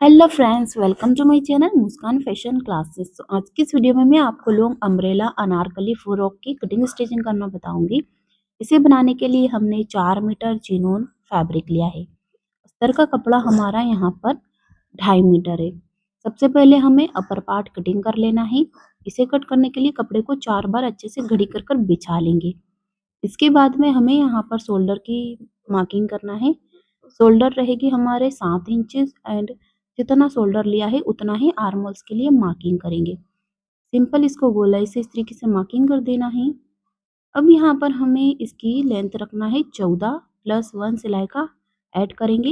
Hello friends, welcome to my channel Muskaan fashion classes. तो आज की इस वीडियो में मैं आपको लॉन्ग अम्ब्रेला अनारकली फ्रॉक की कटिंग स्टिचिंग करना बताऊंगी। इसे बनाने के लिए हमने 4 मीटर चिनोन फैब्रिक लिया है। अस्तर का कपड़ा हमारा यहाँ पर 2.5 मीटर है। सबसे पहले हमें अपर पार्ट कटिंग कर लेना है। इसे कट करने के लिए कपड़े को 4 बार अच्छे से घड़ी कर कर बिछा लेंगे। इसके बाद में हमें यहाँ पर शोल्डर की मार्किंग करना है। शोल्डर रहेगी हमारे 7 इंचेस एंड जितना शोल्डर लिया है उतना ही आर्म होल्स के लिए मार्किंग करेंगे। सिंपल इसको गोलाई से इस तरीके से मार्किंग कर देना है। अब यहाँ पर हमें इसकी लेंथ रखना है 14 प्लस 1 सिलाई का ऐड करेंगे।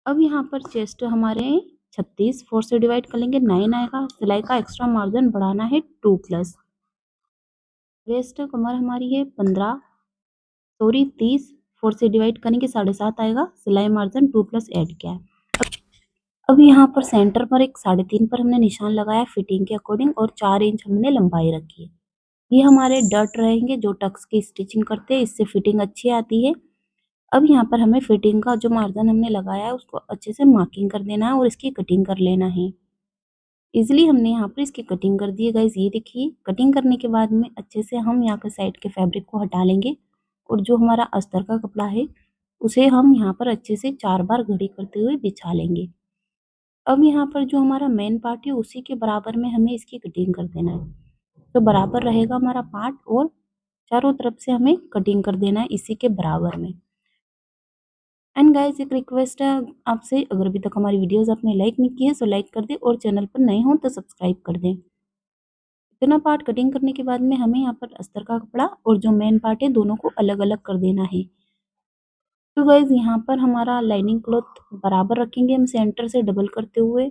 अब यहाँ पर चेस्ट हमारे 36 4 से डिवाइड कर लेंगे, 9 आएगा। सिलाई का एक्स्ट्रा मार्जिन बढ़ाना है 2 प्लस। वेस्ट कमर हमारी है 30 4 से डिवाइड करेंगे 7.5 आएगा। सिलाई मार्जिन 2 प्लस ऐड किया है। अब यहाँ पर सेंटर पर एक 3.5 पर हमने निशान लगाया फिटिंग के अकॉर्डिंग और 4 इंच हमने लंबाई रखी है। ये हमारे डट रहेंगे जो टक्स की स्टिचिंग करते हैं, इससे फिटिंग अच्छी आती है। अब यहाँ पर हमें फिटिंग का जो मार्जिन हमने लगाया है उसको अच्छे से मार्किंग कर देना है और इसकी कटिंग कर लेना है। इजिली हमने यहाँ पर इसकी कटिंग कर दी है गाइज। ये देखिए, कटिंग करने के बाद में अच्छे से हम यहाँ के साइड के फैब्रिक को हटा लेंगे और जो हमारा अस्तर का कपड़ा है उसे हम यहाँ पर अच्छे से 4 बार घड़ी करते हुए बिछा लेंगे। अब यहाँ पर जो हमारा मेन पार्ट है उसी के बराबर में हमें इसकी कटिंग कर देना है। तो बराबर रहेगा हमारा पार्ट और चारों तरफ से हमें कटिंग कर देना है इसी के बराबर में। एंड गाइस, एक रिक्वेस्ट है आपसे, अगर अभी तक हमारी वीडियोस आपने लाइक नहीं की है तो लाइक कर दें और चैनल पर नए हो तो सब्सक्राइब कर दें। इतना पार्ट कटिंग करने के बाद में हमें यहाँ पर अस्तर का कपड़ा और जो मेन पार्ट है दोनों को अलग अलग कर देना है। तो गाइज यहाँ पर हमारा लाइनिंग क्लॉथ बराबर रखेंगे हम सेंटर से डबल करते हुए।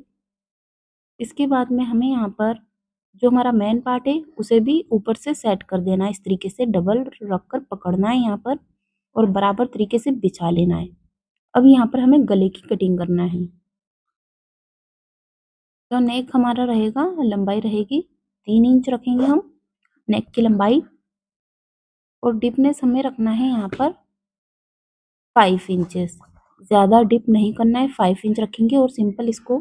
इसके बाद में हमें यहाँ पर जो हमारा मेन पार्ट है उसे भी ऊपर से सेट कर देना है। इस तरीके से डबल रख कर पकड़ना है यहाँ पर और बराबर तरीके से बिछा लेना है। अब यहाँ पर हमें गले की कटिंग करना है। तो नेक हमारा रहेगा, लंबाई रहेगी 3 इंच रखेंगे हम नेक की लंबाई और डीपनेस हमें रखना है यहाँ पर 5 इंचेस। ज़्यादा डीप नहीं करना है, 5 इंच रखेंगे और सिंपल इसको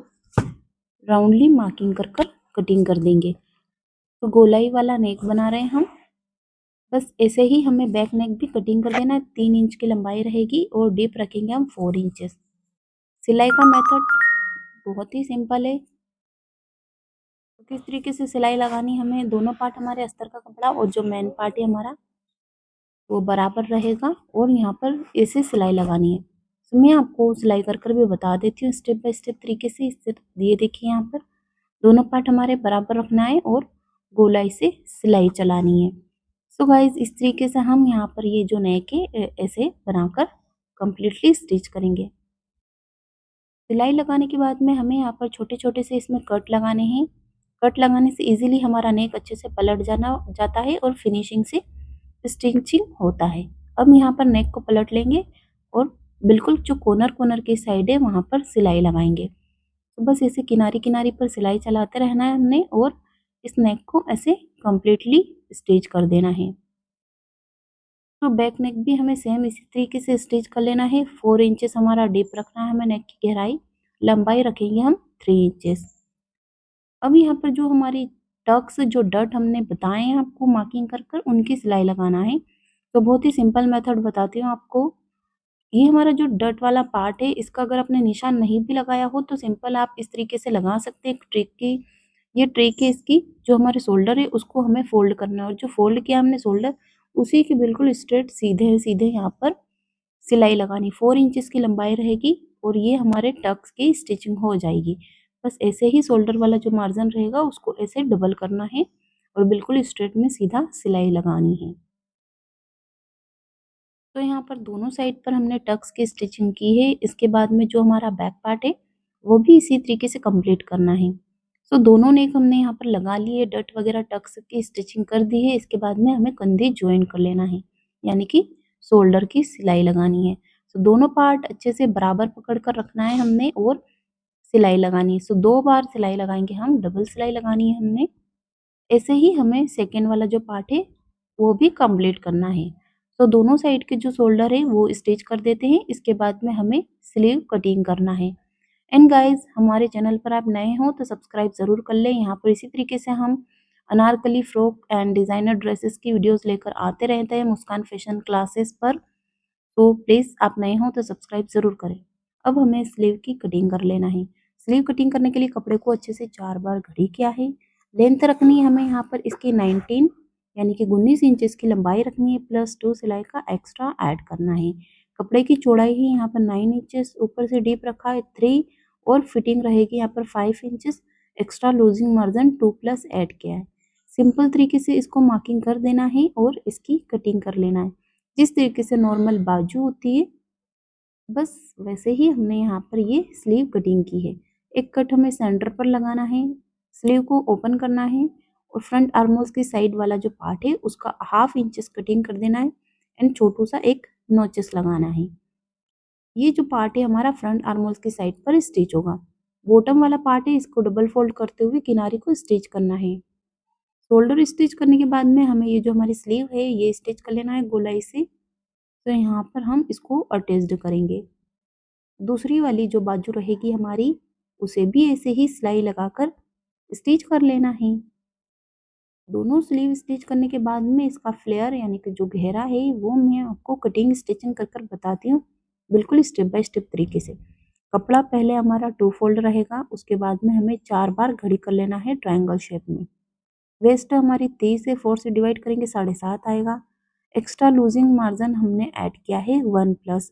राउंडली मार्किंग कर कर कटिंग कर देंगे। तो गोलाई वाला नेक बना रहे हैं हम। बस ऐसे ही हमें बैक नेक भी कटिंग कर देना है। 3 इंच की लंबाई रहेगी और डीप रखेंगे हम 4 इंचेस। सिलाई का मेथड बहुत ही सिंपल है। तो किस तरीके से सिलाई लगानी, हमें दोनों पार्ट हमारे अस्तर का कपड़ा और जो मेन पार्ट है हमारा वो बराबर रहेगा और यहाँ पर ऐसे सिलाई लगानी है। तो मैं आपको सिलाई कर कर भी बता देती हूँ स्टेप बाय स्टेप तरीके से। इससे ये देखिए, यहाँ पर दोनों पार्ट हमारे बराबर रखना है और गोलाई से सिलाई चलानी है। सो गाइज, इस तरीके से हम यहाँ पर ये जो नेक है ऐसे बनाकर कंप्लीटली स्टिच करेंगे। सिलाई लगाने के बाद में हमें यहाँ पर छोटे छोटे से इसमें कट लगाने हैं। कट लगाने से इजीली हमारा नेक अच्छे से पलट जाता है और फिनिशिंग से स्टिचिंग होता है। अब यहाँ पर नेक को पलट लेंगे और बिल्कुल जो कॉर्नर कॉर्नर की साइड है वहाँ पर सिलाई लगाएंगे। तो बस ऐसे किनारी किनारी पर सिलाई चलाते रहना है हमने और इस नेक को ऐसे कंप्लीटली स्टिच कर देना है। तो बैक नेक भी हमें सेम इसी तरीके से स्टिच कर लेना है। 4 इंचेस हमारा डीप रखना है हमें नेक की गहराई। लंबाई रखेंगे हम 3 इंचेस। अब यहाँ पर जो हमारी टक्स जो डट हमने बताए हैं आपको मार्किंग कर कर उनकी सिलाई लगाना है। तो बहुत ही सिंपल मेथड बताती हूँ आपको। ये हमारा जो डट वाला पार्ट है इसका अगर आपने निशान नहीं भी लगाया हो तो सिंपल आप इस तरीके से लगा सकते हैं। एक ट्रिक की ये ट्रिक है इसकी। जो हमारे शोल्डर है उसको हमें फोल्ड करना है और जो फोल्ड किया हमने शोल्डर उसी के बिल्कुल स्ट्रेट सीधे सीधे यहाँ पर सिलाई लगानी। 4 इंचेस की लंबाई रहेगी और ये हमारे टक्स की स्टिचिंग हो जाएगी। बस ऐसे ही शोल्डर वाला जो मार्जिन रहेगा उसको ऐसे डबल करना है और बिल्कुल स्ट्रेट में सीधा सिलाई लगानी है। तो यहाँ पर दोनों साइड पर हमने टक्स की स्टिचिंग की है। इसके बाद में जो हमारा बैक पार्ट है वो भी इसी तरीके से कंप्लीट करना है। सो दोनों नेक हमने यहाँ पर लगा लिए, डट वगैरह टक्स की स्टिचिंग कर दी है। इसके बाद में हमें कंधे ज्वाइन कर लेना है, यानी कि शोल्डर की सिलाई लगानी है। सो दोनों पार्ट अच्छे से बराबर पकड़ कर रखना है हमने और सिलाई लगानी है। सो 2 बार सिलाई लगाएंगे हम, डबल सिलाई लगानी है हमने। ऐसे ही हमें सेकेंड वाला जो पार्ट है वो भी कंप्लीट करना है। तो दोनों साइड के जो शोल्डर है वो स्टिच कर देते हैं। इसके बाद में हमें स्लीव कटिंग करना है। एंड गाइज हमारे चैनल पर आप नए हो तो सब्सक्राइब ज़रूर कर लें। यहाँ पर इसी तरीके से हम Anarkali frock and designer dresses की वीडियोस लेकर आते रहते हैं मुस्कान फैशन क्लासेस पर। तो प्लीज़ आप नए हो तो सब्सक्राइब ज़रूर करें। अब हमें स्लीव की कटिंग कर लेना है। स्लीव कटिंग करने के लिए कपड़े को अच्छे से 4 बार घड़ी किया है। लेंथ रखनी है हमें यहाँ पर इसकी 19 यानी कि 19 इंचेस की लंबाई रखनी है, प्लस 2 सिलाई का एक्स्ट्रा ऐड करना है। कपड़े की चौड़ाई ही यहाँ पर 9 इंचेस, ऊपर से डीप रखा है 3 और फिटिंग रहेगी यहाँ पर 5 inches, extra losing margin 2 plus add किया है। सिंपल तरीके से इसको मार्किंग कर देना है और इसकी कटिंग कर लेना है। जिस तरीके से नॉर्मल बाजू होती है बस वैसे ही हमने यहाँ पर ये स्लीव कटिंग की है। एक कट हमें सेंटर पर लगाना है, स्लीव को ओपन करना है और फ्रंट आर्मोल्स की साइड वाला जो पार्ट है उसका हाफ इंचेस कटिंग कर देना है एंड छोटू सा एक नोचेस लगाना है। ये जो पार्ट है हमारा फ्रंट आर्मोल्स की साइड पर स्टिच होगा। बॉटम वाला पार्ट है इसको डबल फोल्ड करते हुए किनारे को स्टिच करना है। शोल्डर स्टिच करने के बाद में हमें ये जो हमारी स्लीव है ये स्टिच कर लेना है गोलाई से। तो यहाँ पर हम इसको अटैच्ड करेंगे। दूसरी वाली जो बाजू रहेगी हमारी उसे भी ऐसे ही सिलाई लगाकर स्टिच कर लेना है। दोनों स्लीव स्टिच करने के बाद में इसका फ्लेयर यानी कि जो घेरा है वो मैं आपको कटिंग स्टिचिंग कर बताती हूँ, बिल्कुल स्टेप बाय स्टेप तरीके से। कपड़ा पहले हमारा 2 फोल्ड रहेगा, उसके बाद में हमें 4 बार घड़ी कर लेना है ट्रायंगल शेप में। वेस्ट हमारी 30 से 4 से डिवाइड करेंगे 7.5 आएगा। एक्स्ट्रा लूजिंग मार्जिन हमने ऐड किया है 1 प्लस।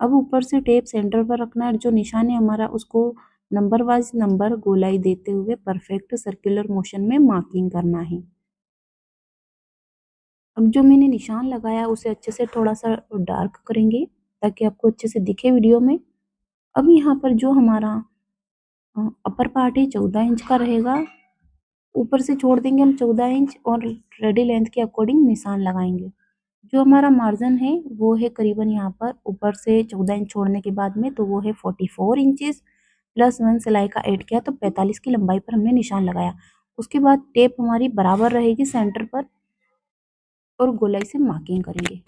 अब ऊपर से टेप सेंटर पर रखना है, जो निशान है हमारा उसको नंबर वाइज नंबर गोलाई देते हुए परफेक्ट सर्कुलर मोशन में मार्किंग करना है। अब जो मैंने निशान लगाया उसे अच्छे से थोड़ा सा डार्क करेंगे ताकि आपको अच्छे से दिखे वीडियो में। अब यहाँ पर जो हमारा अपर पार्ट है 14 इंच का रहेगा, ऊपर से छोड़ देंगे हम 14 इंच और रेडी लेंथ के अकॉर्डिंग निशान लगाएंगे। जो हमारा मार्जिन है वो है करीबन यहाँ पर ऊपर से 14 इंच छोड़ने के बाद में तो वो है 44 इंचेस, प्लस 1 सिलाई का ऐड किया तो 45 की लंबाई पर हमने निशान लगाया। उसके बाद टेप हमारी बराबर रहेगी सेंटर पर और गोलाई से मार्किंग करेंगे।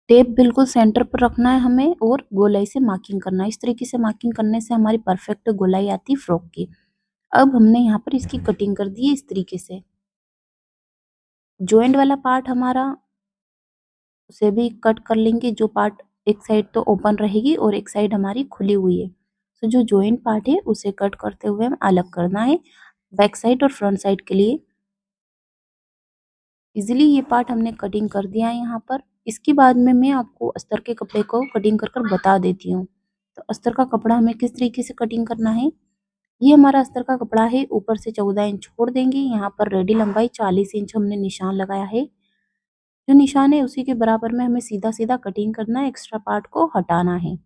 टेप बिल्कुल सेंटर पर रखना है हमें और गोलाई से मार्किंग करना है। इस तरीके से मार्किंग करने से हमारी परफेक्ट गोलाई आती है फ्रॉक की। अब हमने यहाँ पर इसकी कटिंग कर दी है इस तरीके से। जॉइंट वाला पार्ट हमारा उसे भी कट कर लेंगे। जो पार्ट एक साइड तो ओपन रहेगी और एक साइड हमारी खुली हुई है, तो जो जॉइंट पार्ट है उसे कट करते हुए हमें अलग करना है बैक साइड और फ्रंट साइड के लिए। इजीली ये पार्ट हमने कटिंग कर दिया है यहाँ पर। इसके बाद में मैं आपको अस्तर के कपड़े को कटिंग कर कर बता देती हूँ। तो अस्तर का कपड़ा हमें किस तरीके से कटिंग करना है। ये हमारा अस्तर का कपड़ा है, ऊपर से 14 इंच छोड़ देंगे। यहाँ पर रेडी लंबाई 40 इंच हमने निशान लगाया है। जो निशान है उसी के बराबर में हमें सीधा सीधा कटिंग करना है, एक्स्ट्रा पार्ट को हटाना है।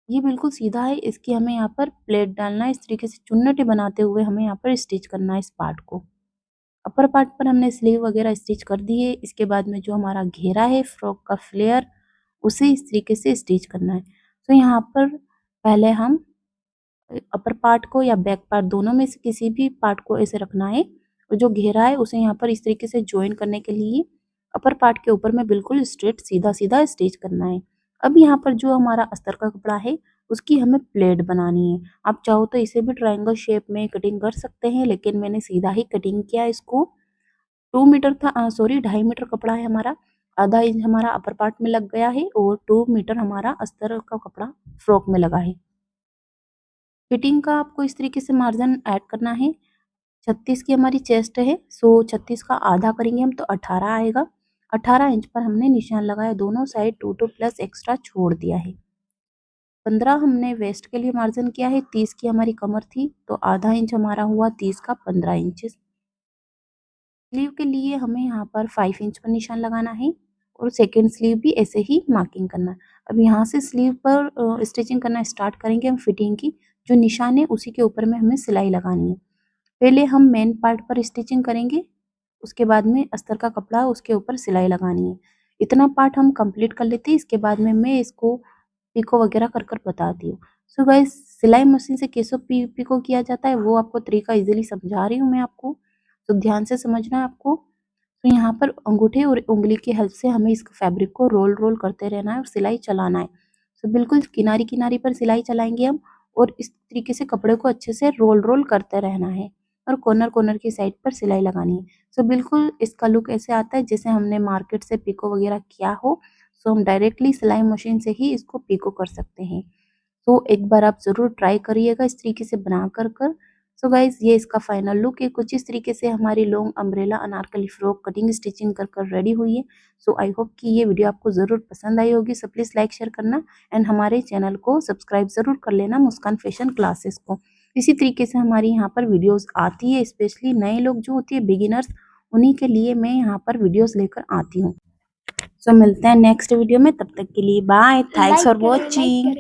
ये बिल्कुल सीधा है, इसकी हमें यहाँ पर प्लेट डालना है। इस तरीके से चुन्नटे बनाते हुए हमें यहाँ पर स्टिच करना है इस पार्ट को। अपर पार्ट पर हमने स्लीव वगैरह स्टिच कर दी है। इसके बाद में जो हमारा घेरा है फ्रॉक का फ्लेयर उसे इस तरीके से स्टिच करना है। तो यहाँ पर पहले हम अपर पार्ट को या बैक पार्ट दोनों में से किसी भी पार्ट को ऐसे रखना है और जो घेरा है उसे यहाँ पर इस तरीके से ज्वाइन करने के लिए अपर पार्ट के ऊपर में बिल्कुल स्ट्रेट सीधा सीधा स्टिच करना है। अब यहाँ पर जो हमारा अस्तर का कपड़ा है उसकी हमें प्लेट बनानी है। आप चाहो तो इसे भी ट्रायंगल शेप में कटिंग कर सकते हैं, लेकिन मैंने सीधा ही कटिंग किया इसको। 2 मीटर था, सॉरी 2.5 मीटर कपड़ा है हमारा। आधा इंच हमारा अपर पार्ट में लग गया है और 2 मीटर हमारा अस्तर का कपड़ा फ्रॉक में लगा है। फिटिंग का आपको इस तरीके से मार्जिन ऐड करना है। 36 की हमारी चेस्ट है, सो 36 का आधा करेंगे हम तो 18 आएगा। 18 इंच पर हमने निशान लगाया, दोनों साइड 2 प्लस एक्स्ट्रा छोड़ दिया है। 15 हमने वेस्ट के लिए मार्जिन किया है। 30 की हमारी कमर थी तो आधा इंच हमारा हुआ 30 का 15 इंच। स्लीव के लिए हमें यहाँ पर 5 इंच पर निशान लगाना है और सेकेंड स्लीव भी ऐसे ही मार्किंग करना है। अब यहाँ से स्लीव पर स्टिचिंग करना स्टार्ट करेंगे हम फिटिंग की। जो निशान है उसी के ऊपर में हमें सिलाई लगानी है। पहले हम मेन पार्ट पर स्टिचिंग करेंगे, उसके बाद में अस्तर का कपड़ा उसके ऊपर सिलाई लगानी है। इतना पार्ट हम कंप्लीट कर लेते हैं, इसके बाद में मैं इसको पिको वगैरह कर कर बताती हूँ। सो गाइस सिलाई मशीन से कैसे पिको किया जाता है वो आपको तरीका इजीली समझा रही हूँ मैं आपको, तो ध्यान से समझना है आपको। तो यहाँ पर अंगूठे और उंगली की हेल्प से हमें इस फैब्रिक को रोल रोल करते रहना है और सिलाई चलाना है। सो बिल्कुल किनारी किनारी पर सिलाई चलाएंगे हम और इस तरीके से कपड़े को अच्छे से रोल रोल करते रहना है और कॉर्नर कॉर्नर की साइड पर सिलाई लगानी है। सो बिल्कुल इसका लुक ऐसे आता है जैसे हमने मार्केट से पिको वगैरह किया हो। सो हम डायरेक्टली सिलाई मशीन से ही इसको पिको कर सकते हैं। तो एक बार आप ज़रूर ट्राई करिएगा इस तरीके से बना कर। सो गाइज ये इसका फाइनल लुक है। कुछ इस तरीके से हमारी long umbrella Anarkali frock cutting stitching कर रेडी हुई है। सो आई होप कि ये वीडियो आपको ज़रूर पसंद आई होगी। सो प्लीज़ लाइक शेयर करना एंड हमारे चैनल को सब्सक्राइब ज़रूर कर लेना मुस्कान फैशन क्लासेस को। इसी तरीके से हमारी यहाँ पर वीडियोज़ आती है, स्पेशली नए लोग जो होती है बिगिनर्स, उन्हीं के लिए मैं यहाँ पर वीडियोज़ लेकर आती हूँ। सो मिलते हैं नेक्स्ट वीडियो में, तब तक के लिए बाय, थैंक्स फॉर वॉचिंग।